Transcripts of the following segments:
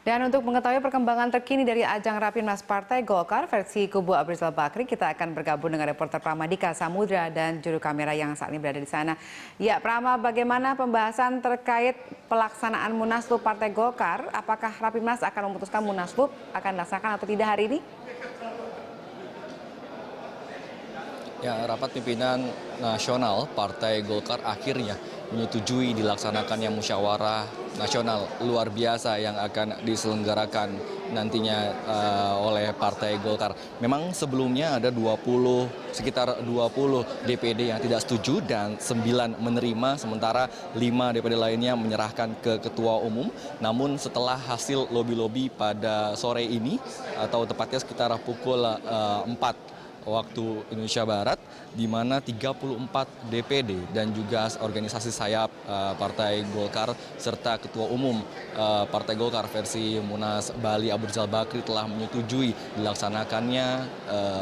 Dan untuk mengetahui perkembangan terkini dari ajang Rapimnas Partai Golkar versi kubu Abu Rizal Bakri, kita akan bergabung dengan reporter Pramadika Samudra dan juru kamera yang saat ini berada di sana. Ya, Prama, bagaimana pembahasan terkait pelaksanaan Munaslup Partai Golkar? Apakah Rapimnas akan memutuskan Munaslup akan dilaksanakan atau tidak hari ini? Ya, rapat pimpinan nasional Partai Golkar akhirnya menyetujui dilaksanakannya musyawarah nasional luar biasa yang akan diselenggarakan nantinya oleh Partai Golkar. Memang sebelumnya ada sekitar 20 DPD yang tidak setuju dan 9 menerima, sementara 5 DPD lainnya menyerahkan ke Ketua Umum. Namun setelah hasil lobi-lobi pada sore ini, atau tepatnya sekitar pukul 4 waktu Indonesia Barat, di mana 34 DPD dan juga organisasi sayap Partai Golkar serta Ketua Umum Partai Golkar versi Munas Bali Abu Rizal Bakri telah menyetujui dilaksanakannya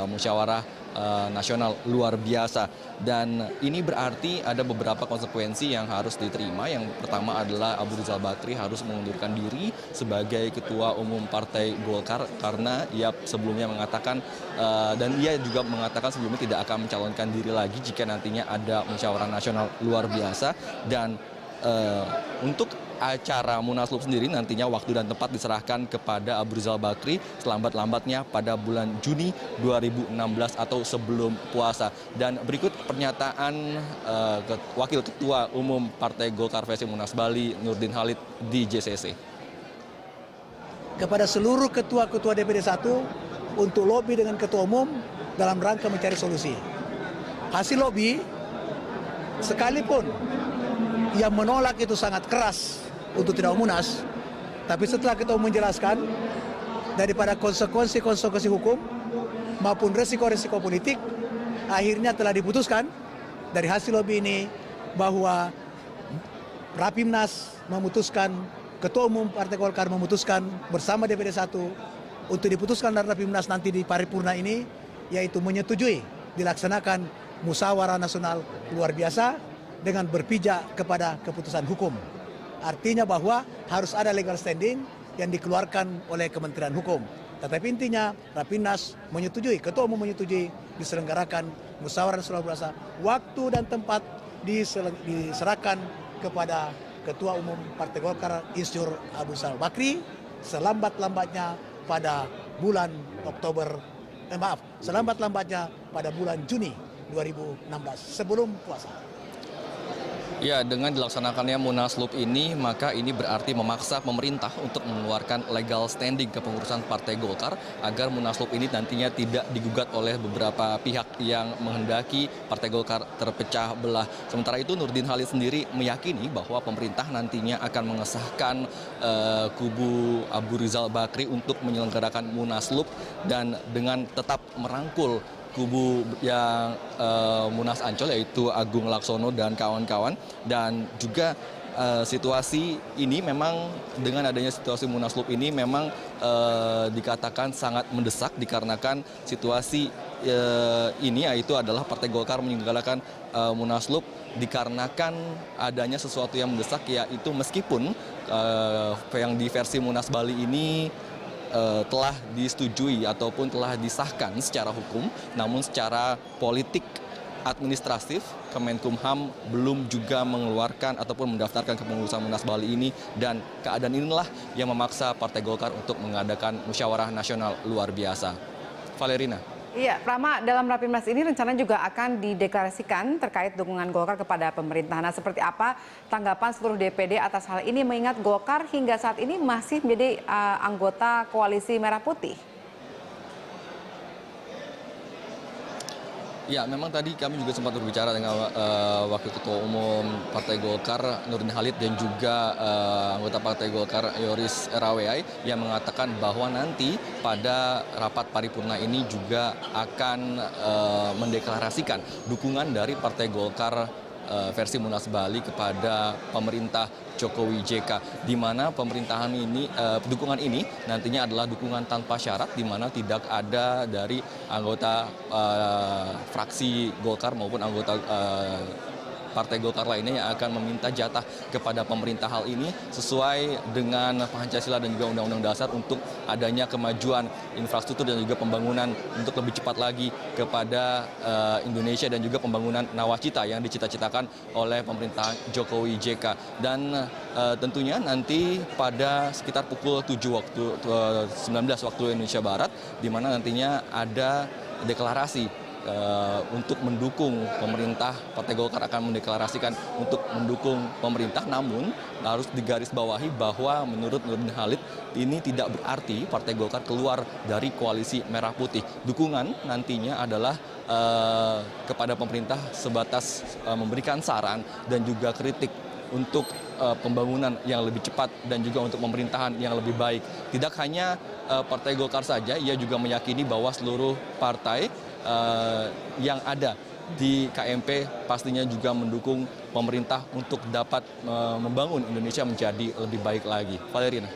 musyawarah nasional luar biasa. Dan ini berarti ada beberapa konsekuensi yang harus diterima. Yang pertama adalah Abu Rizal Bakri harus mengundurkan diri sebagai Ketua Umum Partai Golkar karena ia sebelumnya mengatakan dan ia juga mengatakan sebelumnya tidak akan mencalonkan diri lagi jika nantinya ada musyawarah nasional luar biasa. Dan untuk acara Munaslup sendiri nantinya waktu dan tempat diserahkan kepada Abu Rizal Bakri selambat-lambatnya pada bulan Juni 2016 atau sebelum puasa. Dan berikut pernyataan Wakil Ketua Umum Partai Golkar versi Munas Bali Nurdin Halid di JCC. Kepada seluruh ketua-ketua DPD 1 untuk lobi dengan Ketua Umum dalam rangka mencari solusi. Hasil lobi sekalipun yang menolak itu sangat keras untuk tidak munas, tapi setelah kita menjelaskan daripada konsekuensi hukum maupun resiko-resiko politik, akhirnya telah diputuskan dari hasil lobby ini bahwa Rapimnas memutuskan, Ketua Umum Partai Golkar memutuskan bersama DPD 1 untuk diputuskan dari Rapimnas nanti di paripurna ini, yaitu menyetujui dilaksanakan musyawarah nasional luar biasa dengan berpijak kepada keputusan hukum. Artinya bahwa harus ada legal standing yang dikeluarkan oleh Kementerian Hukum. Tetapi intinya Rapimnas menyetujui, Ketua Umum menyetujui diselenggarakan musyawarah nasional luar biasa. Waktu dan tempat diserahkan kepada Ketua Umum Partai Golkar Insinyur Abu Rizal Bakri selambat-lambatnya pada bulan selambat-lambatnya pada bulan Juni 2016 sebelum puasa. Ya, dengan dilaksanakannya Munaslup ini, maka ini berarti memaksa pemerintah untuk mengeluarkan legal standing kepengurusan Partai Golkar agar Munaslup ini nantinya tidak digugat oleh beberapa pihak yang menghendaki Partai Golkar terpecah belah. Sementara itu Nurdin Halid sendiri meyakini bahwa pemerintah nantinya akan mengesahkan kubu Abu Rizal Bakri untuk menyelenggarakan Munaslup dan dengan tetap merangkul kubu yang Munas Ancol yaitu Agung Laksono dan kawan-kawan. Dan juga situasi ini memang dengan adanya situasi Munaslup ini memang dikatakan sangat mendesak dikarenakan situasi ini yaitu adalah Partai Golkar menyelenggarakan Munaslup dikarenakan adanya sesuatu yang mendesak, yaitu meskipun yang di versi Munas Bali ini telah disetujui ataupun telah disahkan secara hukum, namun secara politik administratif Kemenkumham belum juga mengeluarkan ataupun mendaftarkan kepengurusan Munas Bali ini, dan keadaan inilah yang memaksa Partai Golkar untuk mengadakan musyawarah nasional luar biasa. Valerina. Iya, Prama, dalam Rapimnas ini rencananya juga akan dideklarasikan terkait dukungan Golkar kepada pemerintahan. Nah, seperti apa tanggapan seluruh DPD atas hal ini mengingat Golkar hingga saat ini masih menjadi anggota Koalisi Merah Putih? Ya, memang tadi kami juga sempat berbicara dengan Wakil Ketua Umum Partai Golkar Nurdin Halid dan juga anggota Partai Golkar Yoris Raweai yang mengatakan bahwa nanti pada rapat paripurna ini juga akan mendeklarasikan dukungan dari Partai Golkar versi Munas Bali kepada pemerintah Jokowi JK, di mana pemerintahan ini dukungan ini nantinya adalah dukungan tanpa syarat, di mana tidak ada dari anggota fraksi Golkar maupun anggota partai Golkar lainnya yang akan meminta jatah kepada pemerintah. Hal ini sesuai dengan Pancasila dan juga Undang-Undang Dasar untuk adanya kemajuan infrastruktur dan juga pembangunan untuk lebih cepat lagi kepada Indonesia dan juga pembangunan nawacita yang dicita-citakan oleh pemerintah Jokowi JK. Dan tentunya nanti pada sekitar pukul 19 waktu Indonesia Barat, di mana nantinya ada deklarasi untuk mendukung pemerintah. Partai Golkar akan mendeklarasikan untuk mendukung pemerintah, namun harus digarisbawahi bahwa menurut Nurdin Halid ini tidak berarti Partai Golkar keluar dari koalisi Merah Putih. Dukungan nantinya adalah kepada pemerintah sebatas memberikan saran dan juga kritik untuk pembangunan yang lebih cepat dan juga untuk pemerintahan yang lebih baik. Tidak hanya Partai Golkar saja, ia juga meyakini bahwa seluruh partai yang ada di KMP pastinya juga mendukung pemerintah untuk dapat membangun Indonesia menjadi lebih baik lagi. Valerina.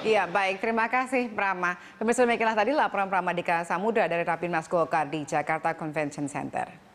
Iya, baik. Terima kasih, Prama. Pemirsa, demikianlah tadi laporan Pramadika Samudra dari Rapimnas Golkar di Jakarta Convention Center.